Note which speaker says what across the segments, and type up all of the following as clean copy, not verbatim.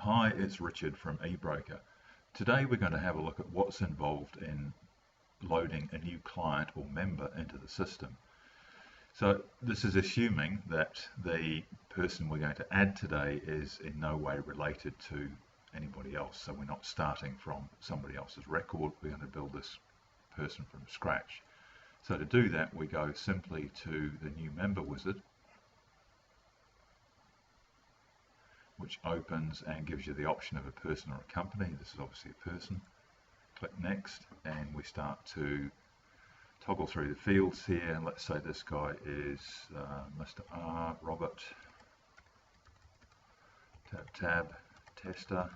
Speaker 1: Hi, it's Richard from eBroker. Today we're going to have a look at what's involved in loading a new client or member into the system. So this is assuming that the person we're going to add today is in no way related to anybody else. So we're not starting from somebody else's record. We're going to build this person from scratch. So to do that, we go simply to the new member wizard, which opens and gives you the option of a person or a company. This is obviously a person. Click next and we start to toggle through the fields here. Let's say this guy is Mr. R. Robert. Tab tester.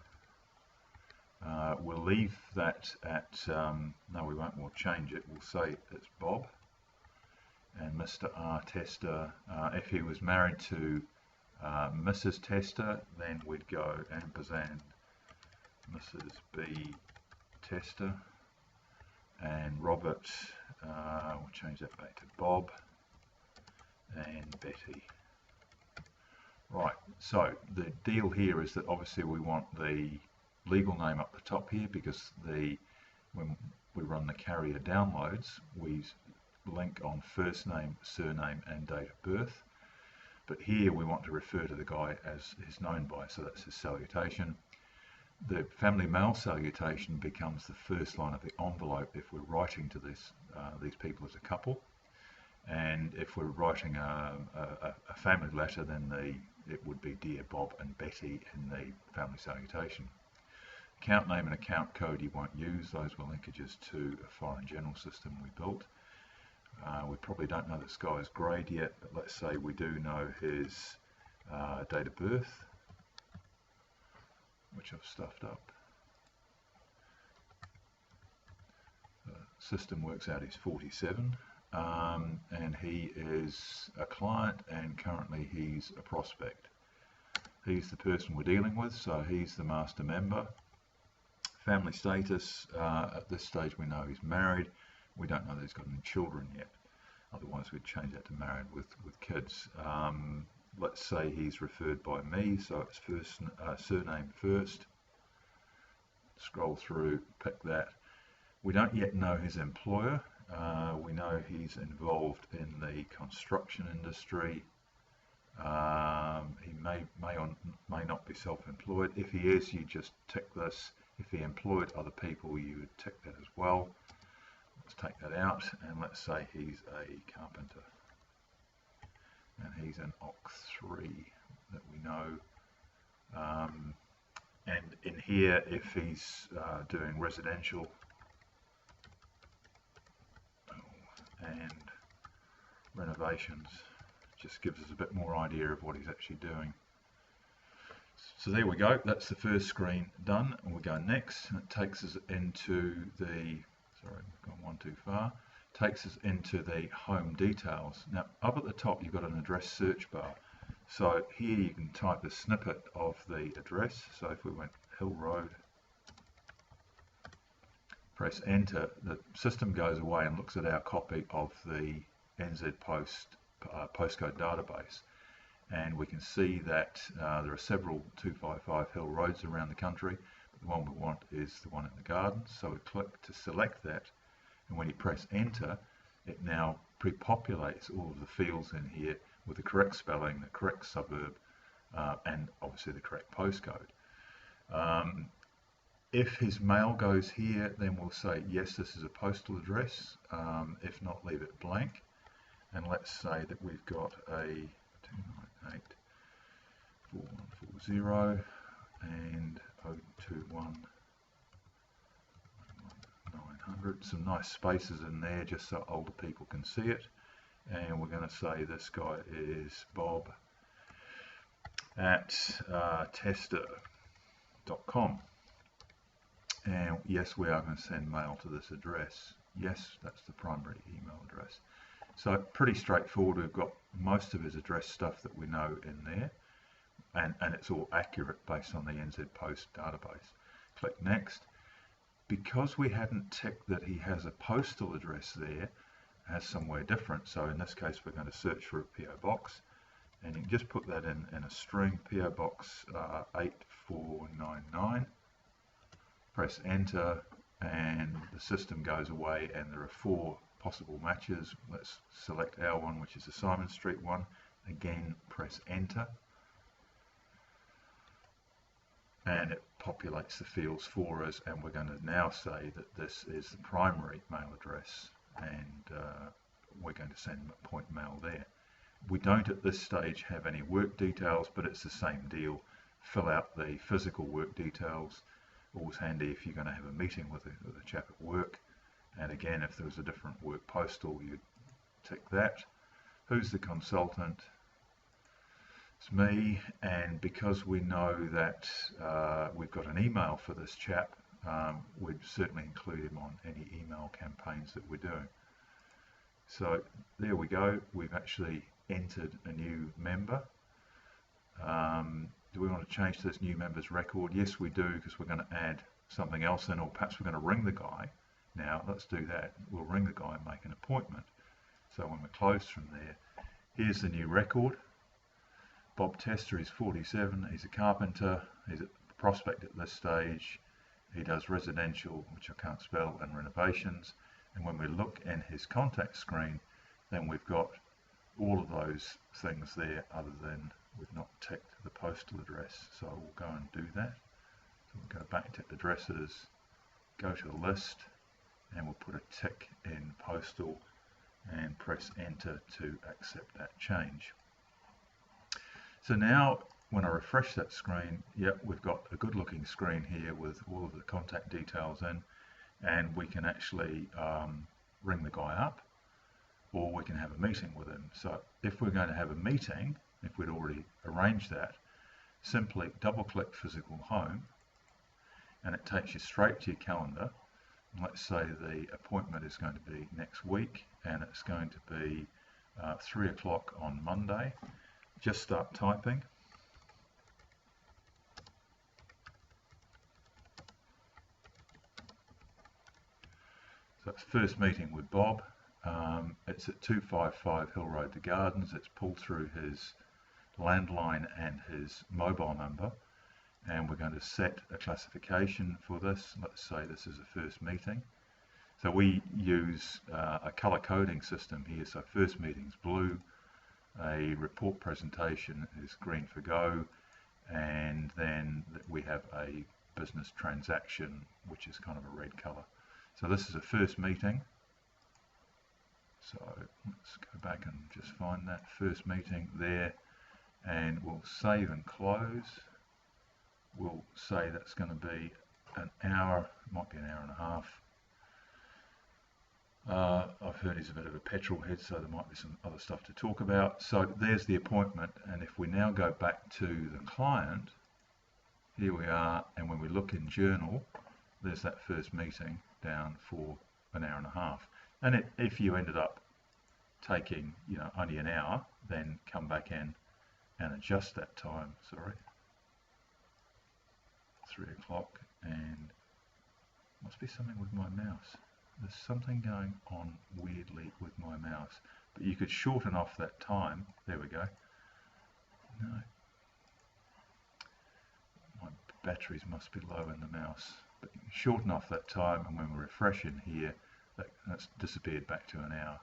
Speaker 1: We'll leave that at, no we won't, we'll change it. We'll say it's Bob. And Mr. R. Tester, if he was married to Mrs. Tester, then we'd go ampersand Mrs. B. Tester, and Robert, we'll change that back to Bob, and Betty. Right, so the deal here is that obviously we want the legal name up the top here, because when we run the carrier downloads, we link on first name, surname, and date of birth. But here we want to refer to the guy as he's known by, so that's his salutation. The family mail salutation becomes the first line of the envelope if we're writing to these people as a couple. And if we're writing a family letter, then it would be Dear Bob and Betty in the family salutation. Account name and account code you won't use, those were linkages to a foreign general system we built. We probably don't know this guy's grade yet, but let's say we do know his date of birth, which I've stuffed up. The system works out he's 47, and he is a client, and currently he's a prospect. He's the person we're dealing with, so he's the master member. Family status, at this stage we know he's married. We don't know that he's got any children yet. Otherwise we'd change that to married with kids. Let's say he's referred by me, so it's surname first. Scroll through, pick that. We don't yet know his employer. We know he's involved in the construction industry. He may or may not be self-employed. If he is, you just tick this. If he employed other people, you would tick that as well. Let's take that out, and let's say he's a carpenter, and he's an OC3 that we know. And in here, if he's doing residential and renovations, just gives us a bit more idea of what he's actually doing. So there we go, that's the first screen done, and we go next, and it takes us into the, sorry, I've gone one too far, takes us into the home details. Now up at the top you've got an address search bar, so here you can type a snippet of the address. So if we went Hill Road, press enter, the system goes away and looks at our copy of the NZ Post postcode database. And we can see that there are several 255 Hill Roads around the country, but the one we want is the one in the garden. So we click to select that, and when you press enter, it now pre-populates all of the fields in here with the correct spelling, the correct suburb, and obviously the correct postcode. If his mail goes here, then we'll say yes, this is a postal address. If not, leave it blank. And let's say that we've got a 2984140 and 021900. Some nice spaces in there just so older people can see it. And we're going to say this guy is Bob at tester.com. And yes, we are going to send mail to this address. Yes, that's the primary email address. So pretty straightforward. We've got most of his address stuff that we know in there, and it's all accurate based on the NZ Post database. Click next. Because we hadn't ticked that he has a postal address there, has somewhere different, so in this case we're going to search for a PO box. and you can just put that in a string, PO Box 8499, press enter, and the system goes away, and there are 4 possible matches. Let's select our one, which is the Simon Street one. Again, press enter, and it populates the fields for us, and we're going to now say that this is the primary mail address, and we're going to send point mail there. We don't at this stage have any work details, but it's the same deal. Fill out the physical work details. Always handy if you're going to have a meeting with a chap at work. And again, if there was a different work postal, you'd tick that. Who's the consultant? It's me, and because we know that we've got an email for this chap, we'd certainly include him on any email campaigns that we're doing. So there we go, we've actually entered a new member. Do we want to change this new member's record? Yes, we do, because we're going to add something else in, or perhaps we're going to ring the guy. Now, let's do that. We'll ring the guy and make an appointment. So when we're closed from there, here's the new record. Bob Tester, he's 47, he's a carpenter, he's a prospect at this stage. He does residential, which I can't spell, and renovations. And when we look in his contact screen, then we've got all of those things there, other than we've not ticked the postal address. So we'll go and do that. So we'll go back to addresses, go to the list, and we'll put a tick in postal and press enter to accept that change. So now when I refresh that screen, yep, we've got a good looking screen here with all of the contact details in, and we can actually ring the guy up, or we can have a meeting with him. So if we're going to have a meeting, if we'd already arranged that, simply double click physical home, and it takes you straight to your calendar. Let's say the appointment is going to be next week, and it's going to be 3 o'clock on Monday. Just start typing. So it's first meeting with Bob. It's at 255 Hill Road, The Gardens. It's pulled through his landline and his mobile number, and we're going to set a classification for this. Let's say this is a first meeting. So we use a color coding system here. So first meeting's blue, a report presentation is green for go, and then we have a business transaction, which is kind of a red color. So this is a first meeting. So let's go back and just find that first meeting there, and we'll save and close. We'll say that's going to be an hour, might be an hour and a half. I've heard he's a bit of a petrol head, so there might be some other stuff to talk about. So there's the appointment, and if we now go back to the client, here we are, and when we look in journal, there's that first meeting down for an hour and a half. And if you ended up taking, only an hour, then come back in and adjust that time. 3 o'clock, and must be something with my mouse. There's something going on weirdly with my mouse, but you could shorten off that time. There we go. No, my batteries must be low in the mouse, but you can shorten off that time, and when we refresh in here, that's disappeared back to an hour.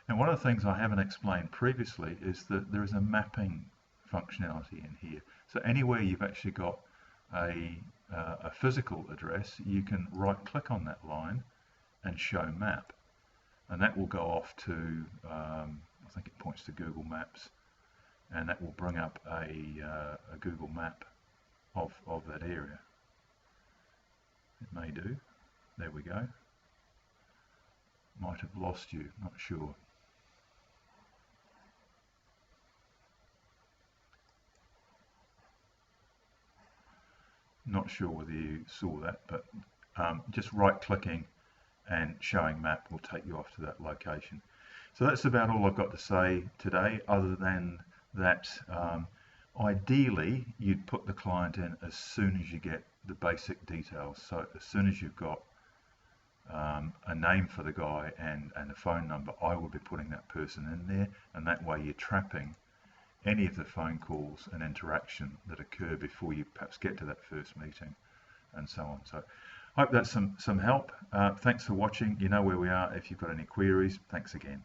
Speaker 1: Now, one of the things I haven't explained previously is that there is a mapping functionality in here. So anywhere you've actually got a physical address, you can right click on that line and show map, and that will go off to I think it points to Google Maps, and that will bring up a Google map of that area. It may do. There we go. Might have lost you, not sure. Not sure whether you saw that, but just right clicking and showing map will take you off to that location. So that's about all I've got to say today, other than that ideally you'd put the client in as soon as you get the basic details. So as soon as you've got a name for the guy and a phone number, I will be putting that person in there, and that way you're trapping any of the phone calls and interaction that occur before you perhaps get to that first meeting, and so on. So I hope that's some help. Thanks for watching. You know where we are if you've got any queries. Thanks again.